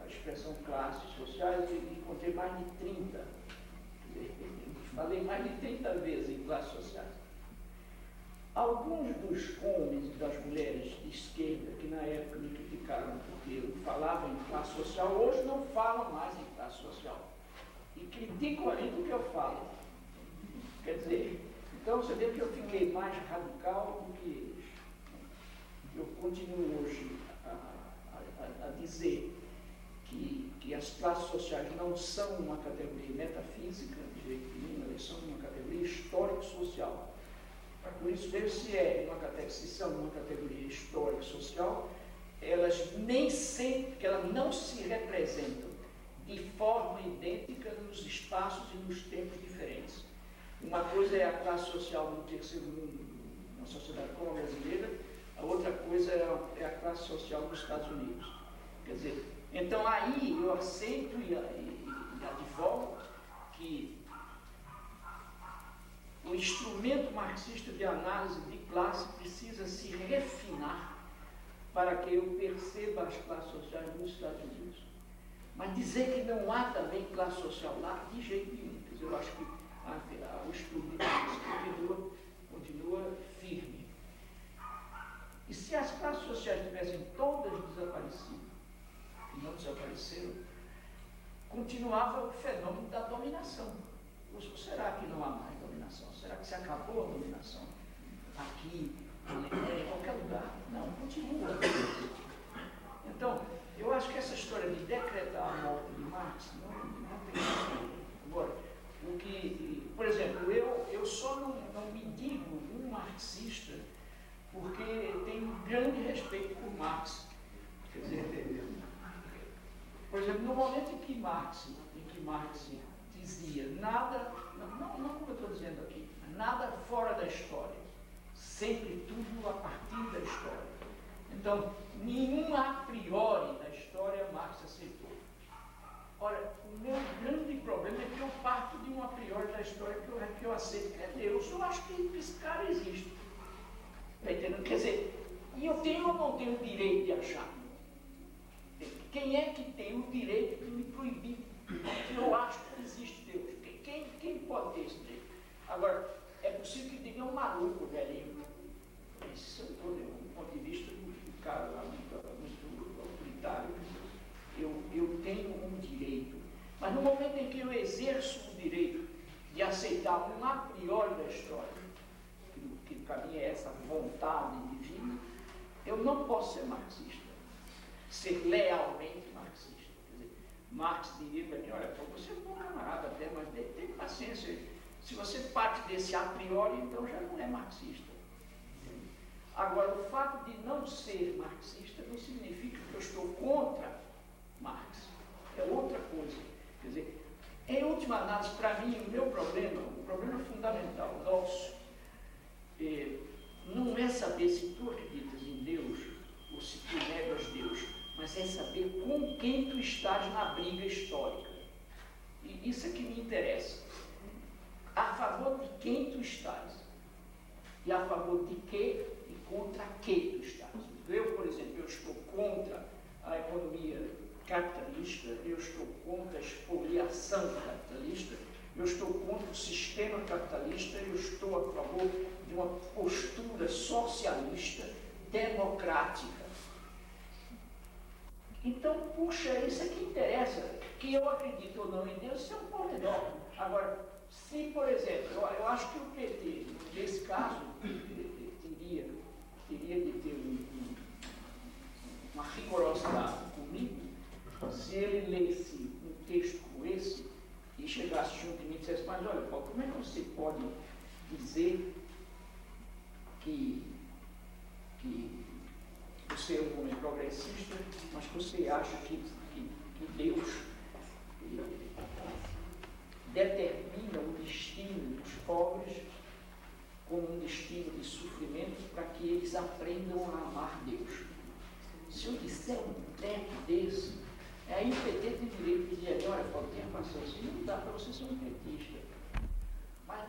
a expressão classes sociais, e contei mais de 30. Falei mais de 30 vezes em classes sociais. Alguns dos homens e das mulheres de esquerda, que na época me criticaram porque eu falava em classe social, hoje não falam mais em classe social. E criticam a mim do que eu falo. Quer dizer, então você vê que eu fiquei mais radical do que eles. Eu continuo hoje a dizer que as classes sociais não são uma categoria metafísica, de jeito nenhum, elas são uma categoria histórico-social. Por isso, mesmo se são uma categoria histórico-social, elas nem sempre, que elas não se representam de forma idêntica nos espaços e nos tempos diferentes. Uma coisa é a classe social no terceiro mundo, uma sociedade como a brasileira, a outra coisa é a classe social dos Estados Unidos. Quer dizer, então aí eu aceito e advogo que o instrumento marxista de análise de classe precisa se refinar para que eu perceba as classes sociais nos Estados Unidos. Mas dizer que não há também classe social lá, de jeito nenhum. Quer dizer, eu acho que o estudo de Marx continua firme. E se as classes sociais tivessem todas desaparecido, e não desapareceram, continuava o fenômeno da dominação. Ou será que não há mais dominação? Será que se acabou a dominação? Aqui, em qualquer lugar? Não, continua. Então, eu acho que essa história de decretar a morte de Marx não tem sentido. Agora, por exemplo, eu só não me digo um marxista porque tenho um grande respeito por Marx. Quer dizer, por exemplo, no momento em que Marx dizia nada, não como eu estou dizendo aqui, nada fora da história, sempre tudo a partir da história. Então, nenhum a priori da história Marx aceitou. Ora, o meu grande problema é que eu parto de um a priori da história que eu aceito, que é Deus. Eu acho que esse cara existe. Está entendendo? Quer dizer, e eu tenho ou não tenho o direito de achar? Quem é que tem o direito de me proibir? Eu acho que existe Deus. Quem pode ter esse direito? Agora, é possível que diga um maluco, velhinho. Esse é um ponto de vista do cara lá muito autoritário. Eu tenho um direito. Mas no momento em que eu exerço o direito de aceitar um a priori da história, que para mim é essa vontade divina, eu não posso ser marxista. Ser lealmente marxista. Quer dizer, Marx diria para mim, olha, você é um bom camarada até, mas tem paciência. Se você parte desse a priori, então já não é marxista. Agora, o fato de não ser marxista não significa que eu estou contra Marx. É outra coisa. Quer dizer, em última análise, para mim, o problema fundamental nosso, não é saber se tu acreditas em Deus ou se tu negas Deus, mas é saber com quem tu estás na briga histórica. E isso é que me interessa. A favor de quem tu estás? E a favor de quê e contra que tu estás? Eu, por exemplo, eu estou contra a economia capitalista, eu estou contra a expoliação capitalista, eu estou contra o sistema capitalista, eu estou a favor de uma postura socialista, democrática. Então, puxa, isso é que interessa. Que eu acredito ou não em Deus, isso é um pormenor. Agora, se, por exemplo, eu acho que o PT, nesse caso, teria de ter uma rigorosidade comigo, se ele lesse um texto como esse e chegasse junto de mim e dissesse, mas olha, Paulo, como é que você pode dizer que você é um homem progressista, mas que você acha que Deus determina o destino dos pobres como um destino de sofrimento para que eles aprendam a amar Deus? Se eu disser um treco desse, aí o PT tem direito de dizer, olha, Paulo, tenha paciência, não dá para você ser um petista.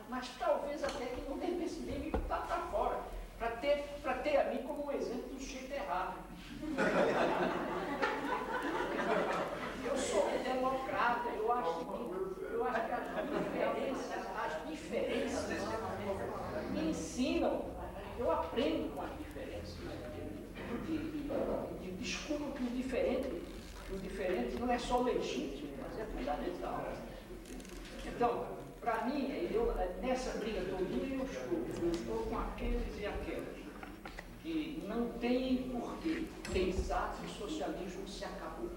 Mas talvez até que não devesse nem me botar para fora, para ter a mim como um exemplo do jeito errado. Eu sou um democrata, eu acho que as diferenças me ensinam, eu aprendo com as diferenças. Descubro que o diferente não é só legítimo, mas é fundamental. Então, para mim, nessa briga todinha eu estou com aqueles e aquelas que não têm por que pensar que o socialismo se acabou.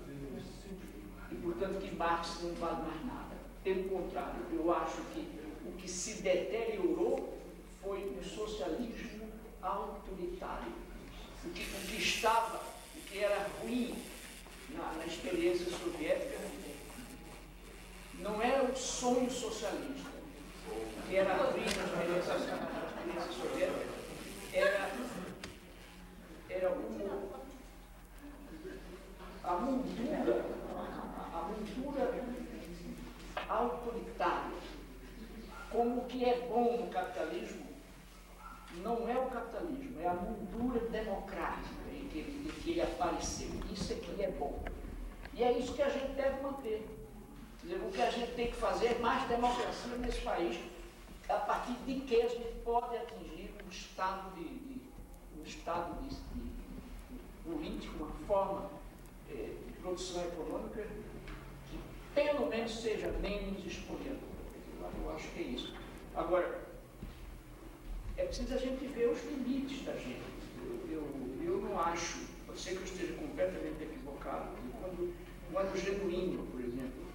E, portanto, que Marx não vale mais nada. Pelo contrário, eu acho que o que se deteriorou foi o socialismo autoritário. O que era ruim na experiência soviética não era o sonho socialista. O que era ruim na experiência soviética era a moldura autoritária. Como o que é bom no capitalismo não é o capitalismo, é a moldura democrática em que ele apareceu. Isso aqui é bom. E é isso que a gente deve manter. Quer dizer, o que a gente tem que fazer é mais democracia nesse país, a partir de que a gente pode atingir um estado de político, uma forma de produção econômica que pelo menos seja menos expoliadora. Eu acho que é isso. Agora, é preciso a gente ver os limites da gente. Eu não acho, pode ser que eu esteja completamente equivocado, quando o Genuíno, por exemplo,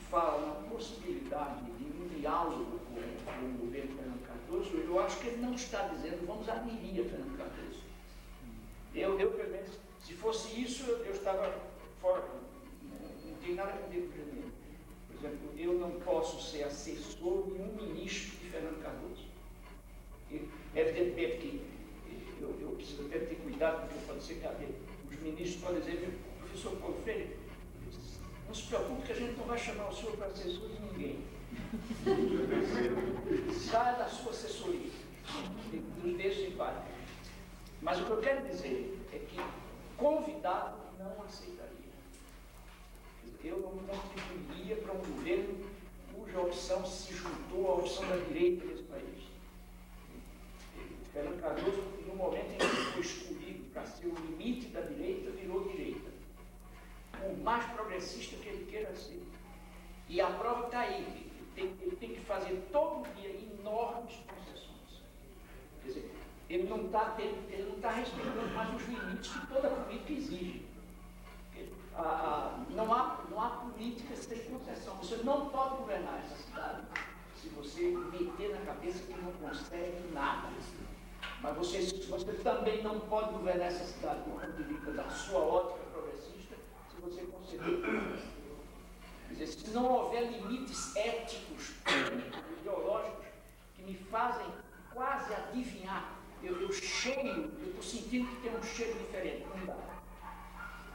fala na possibilidade de um diálogo com o governo Fernando Cardoso, eu acho que ele não está dizendo vamos admirir a Fernando Cardoso. Eu, pelo menos, se fosse isso, eu estava fora. Não tem nada a ver com o Genuíno. Por exemplo, eu não posso ser assessor de um ministro de Fernando Cardoso. Evidentemente que eu preciso ter cuidado, porque pode ser que os ministros podem dizer, professor Paulo Freire, não se preocupe que a gente não vai chamar o senhor para assessor de ninguém. Saia da sua assessoria, dos desses e vários. Mas o que eu quero dizer é que convidado não aceitaria. Eu não contribuiria para um governo cuja opção se juntou à opção da direita desse país. Fernando Cardoso, no momento em que foi escolhido para ser o limite da direita, virou direita. O mais progressista que ele queira ser. E a prova está aí. Ele tem que fazer todo dia enormes concessões. Quer dizer, ele não está respeitando mais os limites que toda política exige. Não há política sem concessão. Você não pode governar essa cidade se você meter na cabeça que não consegue nada. Mas você também não pode governar essa cidade do ponto de vista da sua ótica progressista se você conceder. Quer dizer, se não houver limites éticos, ideológicos, que me fazem quase adivinhar, eu estou sentindo que tem um cheiro diferente, não dá.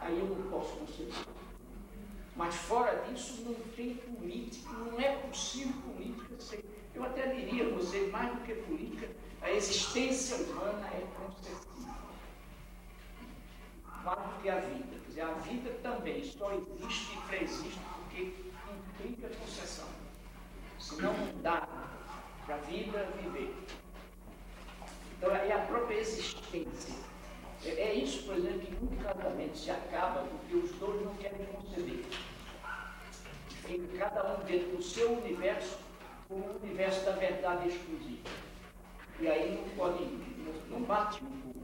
Aí eu não posso conceder. Mas fora disso, não tem política, não é possível política sem. Eu até diria a você, mais do que política, a existência humana é concessível. Mais do que a vida. Quer dizer, a vida também só existe e preexiste porque implica concessão. Senão não dá para a vida viver. Então é a própria existência. É isso, por exemplo, que muito casamento se acaba porque os dois não querem conceder. Fica cada um dentro do seu universo, com o universo da verdade exclusiva. E aí não bate um pouco.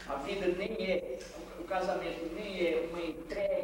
A vida nem é, o casamento nem é uma entrega